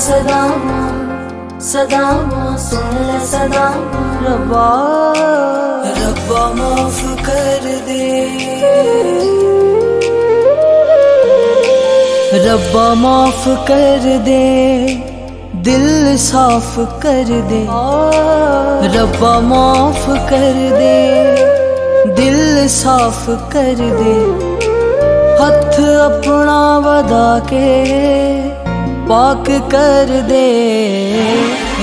सदावां सदावां सुन ले सदावां रब्बा रब्बा माफ कर दे रब्बा माफ कर दे दिल साफ कर दे रब्बा माफ कर दे दिल साफ कर दे हथ अपना वधा के पाक कर दे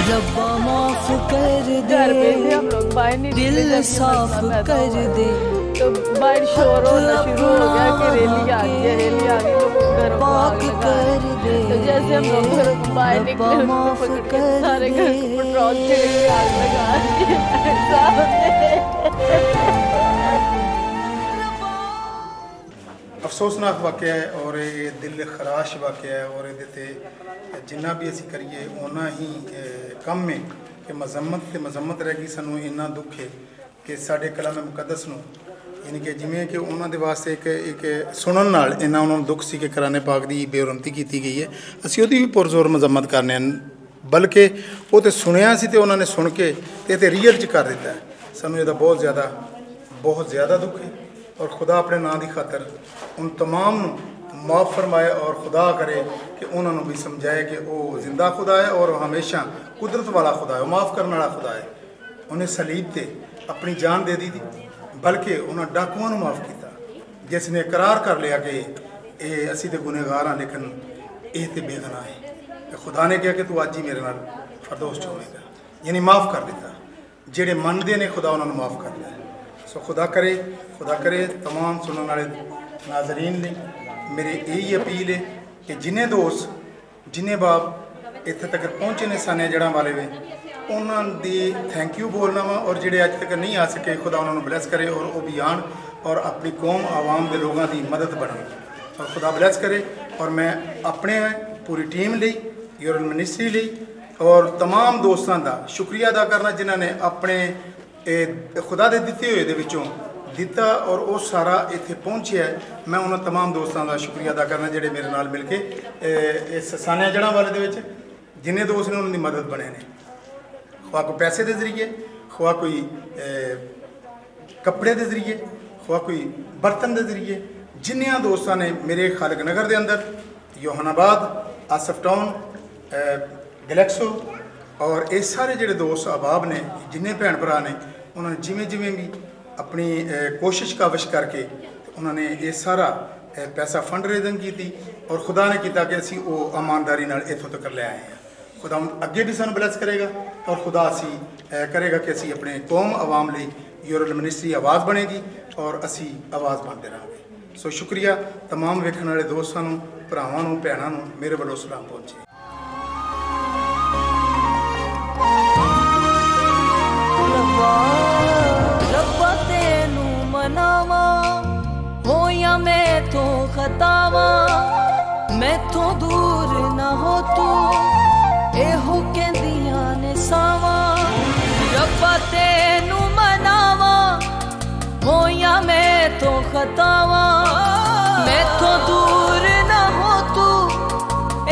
रब्बा माफ कर दे घर पे भी हम लोग बाहर नहीं दिल निकले, जब साफ मसला पैदा कर हुआ। दे तो बाहर शोर होना शुरू हो गया कि रैली आ गई है, रैली आ गई, लोग घरों को आग पाक लगा रहे कर हैं। दे तो जैसे हम लोग घरों को बाहर निकले रब्बा उसको माफ पकड़ के कर सारे घर को दे। पेट्रोल छिड़क के आग लगा दी है सामने। अफसोसनाक वाक़या है और ये दिल खराश वाक़या है और ये जिन्ना भी असी करिए उन्ना ही कम है कि मजम्मत रहेगी सानू इन्ना दुख है कि साढ़े कलाम मुकद्दस नू यानी कि जिमें कि उन्होंने वास्ते एक सुनन नाल इन्ना उन्होंने दुख सी कि कुरान पाक की बेउरमती की गई है असी उसकी भी पुरजोर मजम्मत करने बल्कि वो तो सुनिया सी तो उन्होंने सुन के ते रियल च कर दिता है सानू ये बहुत ज़्यादा दुख है और खुदा अपने नाम की खातर उन तमाम माफ़ फरमाए और खुदा करे कि उन्होंने भी समझाए कि वो जिंदा खुदा है और हमेशा कुदरत वाला खुदा है, माफ़ करने वाला खुदा है। उन्हें सलीब ते अपनी जान दे दी थी बल्कि उन्होंने डाकुओं को माफ़ किया जिसने इकरार कर लिया कि ये असी तो गुनहगार हाँ लेकिन ये तो बेगुनाह है। खुदा ने कहा कि तू अज ही मेरे नाल फरदौस च होवेगा यानी माफ़ कर दिता जेड़े मनते ने खुदा उन्होंने माफ़ कर दिया। सो खुदा करे तमाम सुनने वाले नाजरीन ने मेरी यही अपील है कि जिन्हें दोस्त जिन्हें बाप इत्थे तक पहुँचे ने सानिया जड़ा वाले वे उन्होंने थैंक यू बोलना वा और जेडे अज तक नहीं आ सके खुदा उन्होंने ब्लैस करे और वो भी आन और अपनी कौम आवाम के लोगों की मदद बनन और खुदा ब्लैस करे। और मैं अपने पूरी टीम ली यूरल मिनिस्ट्री ली और तमाम दोस्तों का शुक्रिया अदा करना जिन्होंने अपने खुदा के दिते हुए दे विचों दिता और वो सारा इत्थे पहुँचे है। मैं उन्होंने तमाम दोस्तों का शुक्रिया अदा करना जेडे मेरे नाल मिल के इस सानिया जड़ा वाले दे विच जिन्ने दोस्त ने उन्होंने मदद बने ने खुआ कोई पैसे के जरिए खुआ कोई कपड़े के जरिए खुआ कोई बर्तन के जरिए जिन्निया दोस्तों ने मेरे खालक नगर के अंदर योहानाबाद आसफ टाउन गैलेक्सो और ये सारे जोड़े दोस्त अहबाब ने जिन्हें भैन भरा ने उन्होंने जिमें भी अपनी कोशिश काविश करके उन्होंने ये सारा पैसा फंड रेजिंग की थी और खुदा ने किया कि असी वो ईमानदारी इतों तक ले आए हैं। खुदा अगे भी सानू ब्लैस करेगा और खुदा असी करेगा कि असी अपने कौम आवाम लिए यूरल मिनिस्ट्री आवाज़ बनेगी और असी आवाज़ बनते रहेंगे। सो शुक्रिया तमाम वेखण वाले दोस्तों भरावां भैनों मेरे वालों सलाम पहुँचे। रब्बा तेनू मनावा होया मैं तो खतावा मैं तो दूर ना हो तू एहो कहंदियां ने सावा रब्बा तेनू मनावा होया मैं तो खतावा मैं तो दूर ना हो तू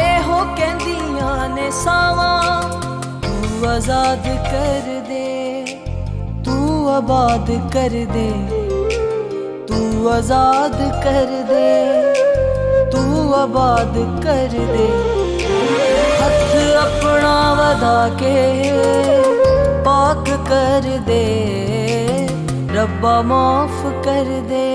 एहो कहंदियां ने सावा तू आजाद कर दे तू आबाद कर दे तू आजाद कर दे तू आबाद कर दे हथ अपना वधा के पाक कर दे रब्बा माफ कर दे।